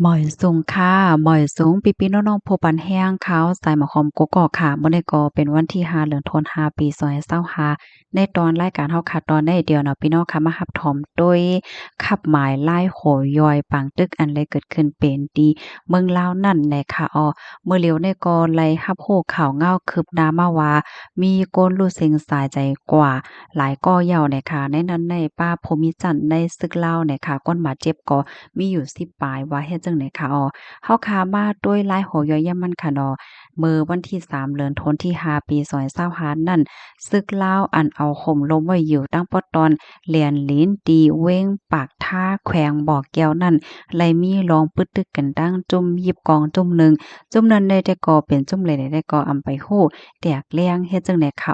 หมอยสูงค่ะหมอยสูงปีๆน้องๆผู้ปันแห้งขาวสายหมอหอมกกอกค่ะมื้อนี้ก็เป็นวันที่5เดือนธันวาปี2025ในตอนรายการเฮาค่ะตอนได้เดียวเนาะพี่น้องค่ะมารับถมโดยขับหมายลายโหย่อยปางตึกอันใดเกิดขึ้นเป็นดีเมืองลาวนั่นแหละค่ะเมื่อเร็วเนี่ยก็ไล่รับรู้ข่าวเงาคืบหน้ามาว่ามีคนรู้สึกสายใจกว่าหลายก่อเหย้าเนี่ยค่ะในนั้นในป้าภูมิจันทน์ในศึกลาวเนี่ยค่ะคนบาดเจ็บก็มีอยู่10ปลายว่าเฮ็ดจังได๋ค่ะเฮาข่าวมาด้วยลายโหย่อยยามมันค่ะเนาะมื้อวันที่3เดือนธันที่5ปี2025นั่นศึกลาวอันเอาห่มล้มไว้อยู่ตั้งปอตอนเหลียนลิ้นตีเว้งปากท่าแขวงบ่อแก้วนั่นไหลมีรองปึดตึกกันดังจุ่มยิบกองจุ่มหนึ่งจุ่มนั้นได้แต่ก็เป็นจุ่มเลยได้ก็อำไปฮู้แตกแรงเฮ็ดจังได๋ค่ะ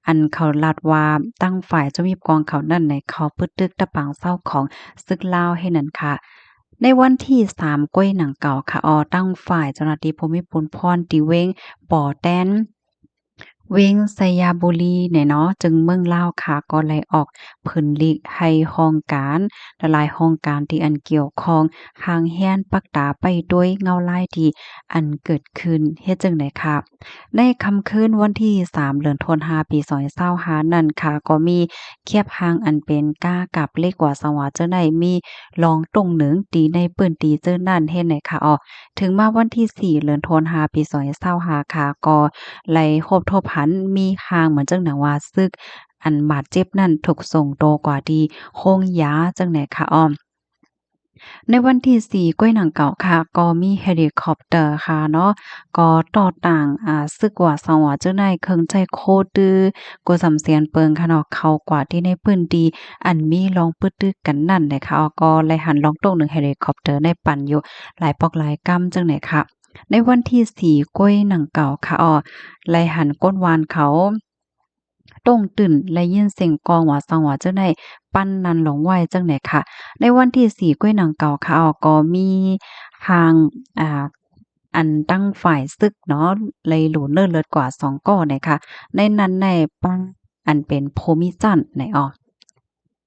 อันเขาลาดว่าตั้งฝ่ายจุ่มยิบกองเขานั่นในเขาปึดตึกตะปางเศร้าของศึกลาวให้นั่นค่ะ ในวันที่3ก้วยหนังเก่าค่ะตั้งฝ่ายเจ้าหน้าที่ภูมิพลพรติเวงป่อแต้นเวงไสยบุรีเนี่ยเนาะจึงเมืองลาวค่ะก็ไล่ออกเพิ่นหลีกให้ห้องการละลายห้องการที่อันเกี่ยวข้องห่างแฮ้นปักตาไปด้วยเงาลายที่อันเกิดขึ้นเฮ็ดจังได๋ค่ะในค่ำคืนวันที่3เดือนธันวาปี2025นั่นค่ะก็มีเคียบหางอันเป็นก้ากับเลขกว่าสว่าเจ้าไหนมีลองตรงหนึ่งตีในปืนตีเจ้านั่นเฮ็ดไหนค่ะถึงมาวันที่4เดือนธันวาปี2025ค่ะก็ไหลครบทบหันมีคางเหมือนจังหนังว่าซึกอันบาดเจ็บนั่นถูกส่งตัวกว่าดีโรงยาจังไหนค่ะในวันที่4ก้วยหนังเก่าค่ะก็มีเฮลิคอปเตอร์ค่ะเนาะก็ต่อต่างซึกว่าสวเจ้าในายเคิงใจโคตือกัวสำเสียนเปิงค่ะเนาะเข้ากว่าที่ในพื้นที่อันมีลองปึดตึกกันนั่นแหละค่ะก็ไล่หันลองตรงหนึ่งเฮลิคอปเตอร์ในปั่นอยู่หลายปอกหลายกำจังไหนค่ะในวันที่4ก้วยหนังเก่าค่ะไล่หันก้นวานเขาต้งตื่นและยินเสียงกองว่าสังว่าเจ้าได้ปั้นนันหลงไหวจังไหนค่ะในวันที่4ก้วยหนังเก่าค่ะก็มีทางอ่าอันตั้งฝ่ายศึกเนาะเลยหลูเลิศเลิศกว่า2ก้อเนี่ยค่ะในนั้นในป้าอันเป็นโพมิจันทน์ไหน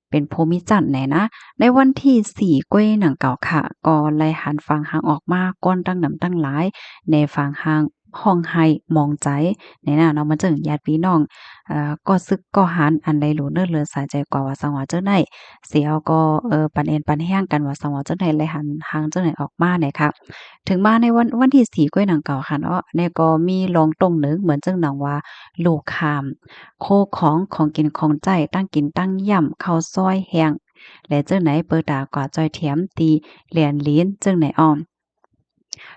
เป็นโพมิจันทน์แหน่นะในวันที่4ก้วยหนังเก่าค่ะก็ไล่หันฟังหางออกมาก้อนตั้งนำตั้งหลายในฟังหางห้องไห้มองใจในน่ะเนาะมันจึงญาติพี่น้องก็ซึกก็หารอันใดหลูเนิดเลือสายใจกว่าว่าสังว่าเจ้าไหนเสียก็ปันเอ็นปันแห้งกันว่าสังว่าเจ้าไหนไล่หันหางเจ้าไหนออกมาเนี่ยค่ะถึงมาในวันที่4ก้วยหนังเก่าค่ะเนาะเนี่ยก็มีลองตรงหนึ่งเหมือนจังหนังว่าลูกขาม โคของกินของใจตั้งกินตั้งย่ำข้าวซอยแห้งและเจ้าไหนเปิดตากว่าจอยเถียมตีเหรียญลิ้นจังไหน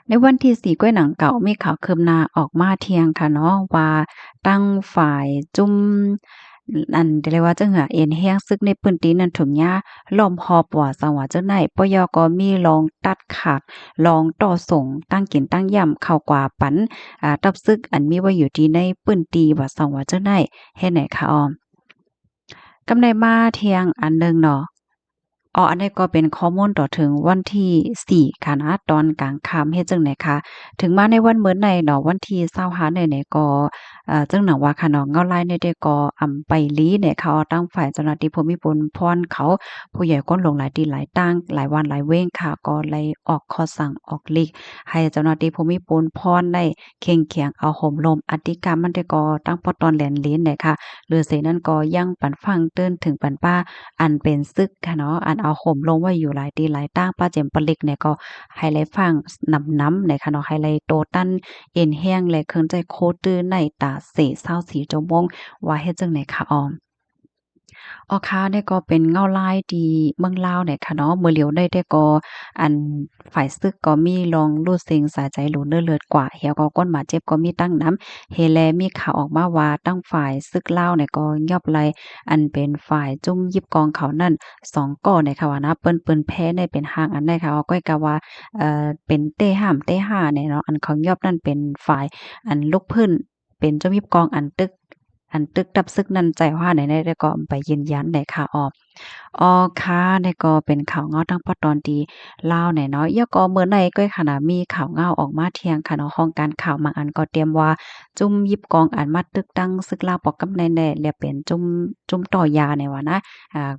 ในวันที่4ก้วยหนังเก่ามีข่าวคืบหน้าออกมาเที่ยงค่ะเนาะว่าตั้งฝ่ายจุ่มอันเรียกว่าจั่งเอ็นแห้งซึกในพื้นที่นั้นถุงหญ้าล้อมหอบว่าสังว่าเจ้าไหนปยก็มีลองตัดขาดลองต่อส่งตั้งกินตั้งย่ำเข้ากว่าปันตับซึกอันมีไว้อยู่ที่ในพื้นที่ว่าสังว่าเจ้าไหนเฮ็ดไหนคะกำไดมาเที่ยงอันหนึ่งเนาะอันนี้ก็เป็นข้อมูลต่อถึงวันที่4ค่ะนะตอนกลางค่ำเฮ็ดจังได๋คะถึงมาในวันมื้อในเนาะวันที่25เนี่ยก็จังหนังว่าค่ะเนาะเงาลายเนี่ยได้ก็ไปลี้เนี่ยเขาตั้งฝ่ายเจ้าหน้าที่ภูมิพลพรเขาผู้ใหญ่ก้นลงหลายตีหลายตั้งหลายวันหลายเว้งค่ะก็เลยออกข้อสั่งออกลีกให้เจ้าหน้าที่ภูมิพลพรได้เข้งเขียงเอาห่มลมอธิกรรมมันได้ก็ตั้งปอตอนแหลนลิ้นเนี่ยค่ะหรือเสนั้นก็ยังปันฟังเตือนถึงปันป้าอันเป็นซึกค่ะเนาะอันเอาห่มลงไว้อยู่หลายตีหลายตั้งป้าเจ็มปลิกเนี่ยก็ให้ไลฟังนำเนี่ยค่ะเนาะให้ไลโตตั้นเอ็นแห้งและเครื่องใจโคตื้อในตาเส24ชั่วโมงว่าเฮ็ดจังได๋คะค่ะเนี่ยก็เป็นเงาลายที่เมืองลาวเนี่ยค่ะเนาะมื้อเหลียวได้ก็อันฝ่ายซึกก็มีลองรูดซิงสายใจหลูเลือเลือดกว่าเหี่ยวก็ก้นบาดเจ็บก็มีตั้งน้ำเฮแลมีข่าวออกมาว่าตั้งฝ่ายซึกลาวเนี่ยก็ยอบไล่อันเป็นฝ่ายจุ้มยิบกองเขานั่น2ก่อเนี่ยค่ะว่านะเปิ้นแพ้ในเป็นห้างอันใดค่ะก้อยกะว่าเป็นเต้ห้ามเต้ห้าเนี่ยเนาะอันเขายอบนั่นเป็นฝ่ายอันลูกพื้นเป็นเจ้ายิบกองอันตึก อันตึกตับซึกนั้นใจว่าไหนได้ก็ไปยืนยันได้ค่ะค่ะนี่ก็เป็นข่าวเงาตั้งพอตอนที่ลาวเนี่ยเนาะยก็มื้อในก็ขนาดมีข่าวเงาออกมาเที่ยงค่ะเนาะของการข่าวบางอันก็เตรียมว่าจุ่มยิบกองอันมาตึกตั้งซึกลาวปอกกับแน่ๆแล้วเป็นจุ่มต่อยาเนี่ยว่านะ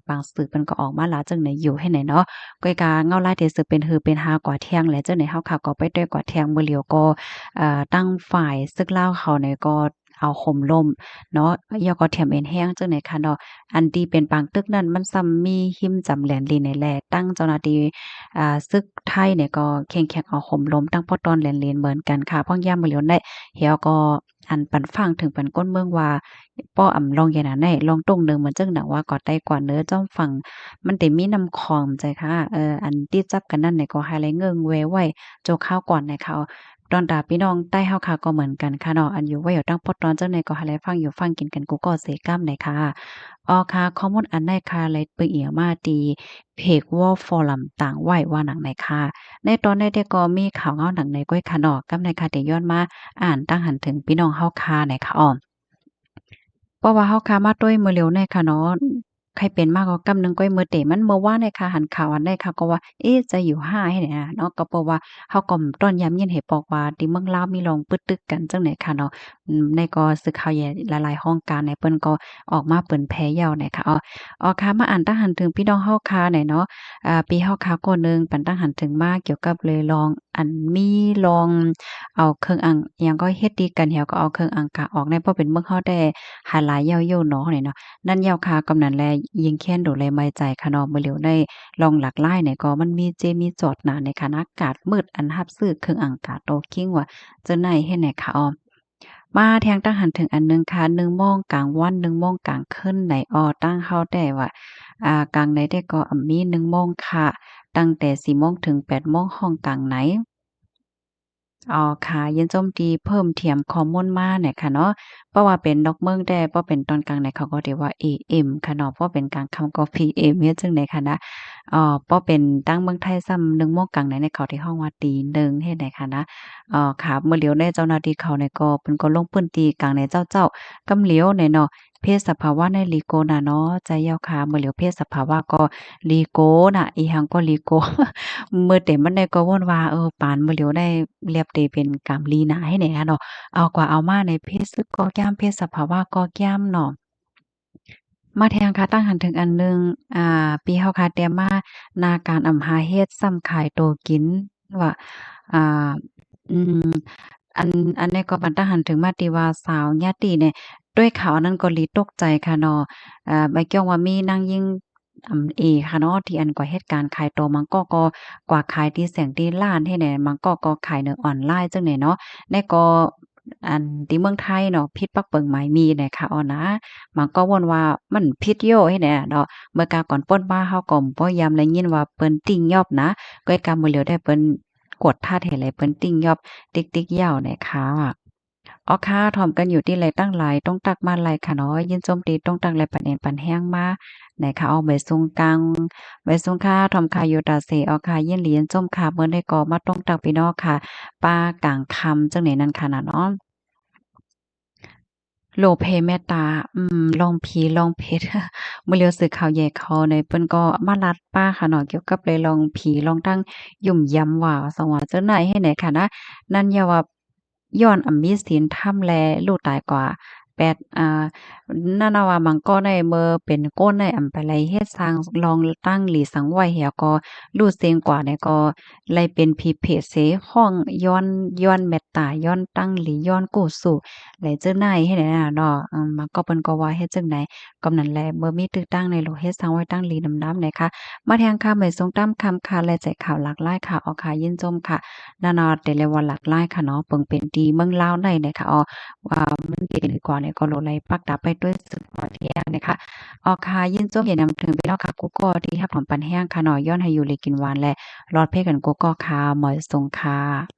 บางสื่อเพิ่นก็ออกมาแล้วจังไหนอยู่ให้ไหนเนาะก้อยกาเงาลายที่สือเป็นฮือเป็นฮากว่าเที่ยงแหละจังไหนเฮาค่ะก็ไปด้วยกว่าเที่ยงมื้อเลียวก็ตั้งฝ่ายซึกลาวเขาเนี่ยก็เอาห่มร่มเนาะยอก็แถมเอ็นแห้งจังไหนค่ะเนาะ อันที่เป็นปางตึกนั้นมันซ้ำมีหิมจำแหลนลีในแลตั้งเจ้าหน้าที่ซึกไทยเนี่ยก็แข่งเอาข่มล้มตั้งป้อตอนแหลนเลนเหมือนกันค่ะพ่องย่ามมื้อเหลียวได้เหี่ยวก็อันปันฟังถึงปันก้นเมืองว่าป้ออำลองอย่างนั้นได้ลองตรงเดิมเหมือนจังหนังว่าก็ได้กว่าเนื้อจ้อมฟังมันได้มีน้ำคอมใจค่ะอันที่จับกันนั่นเนี่ยก็ไฮไลท์เงิงเว้ไว้โจกข้าวก่อนในเขาตอนตาพี่น้องใต้เฮาค่ะก็เหมือนกันค่ะเนาะอันอยู่ไว้อยู่ตั้งป้อตอนจังไหนก็ไฮไลท์ฟังอยู่ฟังกินกันกูก็เสก้ามในค่ะ ค่ะข้อมูลอันใดค่ะเลยเปื้อเอียมาตีเพจ Wall Forum ต่างไหว้ว่าหนังไหนค่ะในตอนใดที่ก็มีข่าวเงาหนังในก้อยค่ะเนาะกับในค่ะที่ย้อนมาอ่านตั้งหันถึงพี่น้องเฮาค่ะในค่ะเพราะว่าเฮาค้ามาด้วยมื้อเร็วแน่ค่ะเนาะใครเป็นมากกว่ากำหนึ่งก้อยมื้อเตะมันเมื่อวานเนี่ยค่ะหันข่าวอันใดค่ะก็ว่าเอ๊ะจะอยู่ห้าให้ไหนอะเนาะก็เพราะว่าเฮาก็ต้อนย้ำยินให้บอกว่าที่เมืองลาวมีลองปึดตึกกันจังไหนค่ะเนาะในก็สื่อข่าวใหญ่หลายๆห้องการในเปิ้นก็ออกมาเปิ้นแผ่เหย้าเนี่ยค่ะค่ะมาอ่านตั้งหันถึงพี่น้องเฮาค่ะหน่อยเนาะปีเฮาค่ะก่อนหนึ่งปันตั้งหันถึงมาเกี่ยวกับเลยลองอันมีลองเอาเครื่องอังอิหยังก็เฮ็ดดีกันเหี่ยวก็เอาเครื่องอังกะออกในเพราะเป็นเมืองเฮาได้หาหลายเย้าโยเนาะนี่เนาะนั่นยาวคากำนั้นแลยิงแค้นโดดแลไม้ใจคะเนาะมื้อเหลียวได้ลองหลากหลายเนี่ยก็มันมีเจมีจอดหน้าในคณะกาดมืดอันรับซื้อเครื่องอังกาโตคิงว่าจะไหนเฮ็ดไหนคะมาแทงตั้งหันถึงอันหนึ่งค่ะ1โมงกลางวัน1โมงกลางคืนไหนตั้งเฮาได้ว่ากลางไหนได้ก็มี1โมงค่ะตั้งแต่4โมงถึง8โมงห้องกลางไหน ค่ะยินโจมตีเพิ่มเติมข้อมูลมาเนี่ยค่ะเนาะเพราะว่าเป็นนกเมืองแต่บ่เป็นตอนกลางเนี่ยเขาก็เรียกว่า AM ค่ะเนาะเพราะเป็นกลางค่ำก็ PM เฮ็ดจั่งใดค่ะนะบ่เป็นตั้งเมืองไทยซ้ำ1โมงกลางไหนเนี่ยเขาที่ฮ้องว่าตีหนึ่งเฮ็ดใดค่ะนะค่ะเมื่อเหลียวในเจ้าหน้าที่เขาเนี่ยก็เพิ่นก็ลงพื้นที่กลางในเจ้ากำเหลียวเนี่ยเนาะเพศสภาวะในลีโกน่ะเนาะใจยาวค่ะเมื่อเหลียวเพศสภาวะก็ลีโกน่ะอีหังก็ลีโก มื้อเต็มมันได้ก็วนว่าปานมื้อเหลียวได้เรียบได้เป็นกำลีหนาให้แหน่เนาะเอากว่าเอามาในเพศซึกก็แก้มเพศสภาวะก็แก้มเนาะมาแทงค่ะตั้งหันถึงอันหนึ่งปีเฮาค่ะเตรียมมานาการอำหาเฮ็ดซ้ำขายโตกินว่าอ่าอืมอันนี้ก็บันตาหันถึงมาติว่าสาวญาติเนี่ยด้วยข่าวนั้นก็ลิตกใจค่ะเนาะใบเกี่ยวว่ามีนางยิ่งเอค่ะเนาะที่อันก่อเหตุการณ์ขายโตมันก็กว่าขายที่แสงที่ล้านให้แหน่มันก็ขายในออนไลน์จังได๋เนาะในก็อันที่เมืองไทยเนาะพิษปักเปิงหมายมีเนี่ยค่ะนะมันก็วนว่ามันผิดโยให้แหน่เนาะเมื่อกาก่อนป้นมาเฮาก็บ่ยามได้ยินว่าเปิ้นติ่งยอบนะก็ให้กำมื้อเหลียวได้เปิ้นกดท่าให้ไหลเปิ้นติ่งยอบติ๊กๆยาวเนี่ยค่ะค่ะถ่อมกันอยู่ที่ไรตั้งหลายต้องตักมาหลายค่ะเนาะยินโจมตีต้องตักหลายปันแอนปันแห้งมาไหนค่ะเอาใบซุงกังใบซุงค่ะถ่อมค่ะอยู่ตาเสค่ะยินเหรียญส้มค่ะเมื่อได้ก่อมาต้องตักพี่น้องค่ะป้ากลางคำจังไหนนั่นค่ะน่ะเนาะโลเพเมตตาลองผีลองเพชรมื้อเหลียวซื้อข้าวแยกเขาในเปิ้นก็มาลัดป้าค่ะเนาะเกี่ยวกับเลยลองผีลองตั้งยุ่มย้ำว่าสว่าจั่งใดให้ไหนค่ะนะนั่นอย่าว่าย้อนมีศีลธรรมแลรู้ตายกว่าแปดนั่นน่ะว่ามังก็ได้เมื่อเป็นก้นได้ไปไลเฮ็ดสร้างลองตั้งหลีสังไว้เหี่ยก็รู้เสียงกว่าเนี่ยก็ไลเป็นผีเพศเสห้องย้อนเมตตาย้อนตั้งหลีย้อนกู้สู้ ไหลเจ้าไหนเฮ็ดได้น่ะเนาะมันก็เปิ้นก็ว่าเฮ็ดจั่งใดกำนั้นแหละบ่มีตึกตั้งในโลกเฮ็ดสร้างไว้ตั้งหลีดำๆเนี่ยค่ะมาแทงค่ะไม่ทรงตามคำค่ะและใจข่าวหลากหลายค่ะค่ะยินชมค่ะนานาแต่ละวันหลากหลายค่ะเนาะเปิงเป็นดีเมืองลาวในเนี่ยค่ะมันดีกว่าเนี่ยก็โลไหลปักดับไปด้วยสึกฮอดเที่ยงนะคะค่ะยินชมอย่านำถึงไปแล้วค่ะกูก็ที่รับถมปันแห้งค่ะเนาะย้อนให้อยู่เลยกินหวานและรอดเพ่กันกูก็ค่ะหมอยทรงค่ะ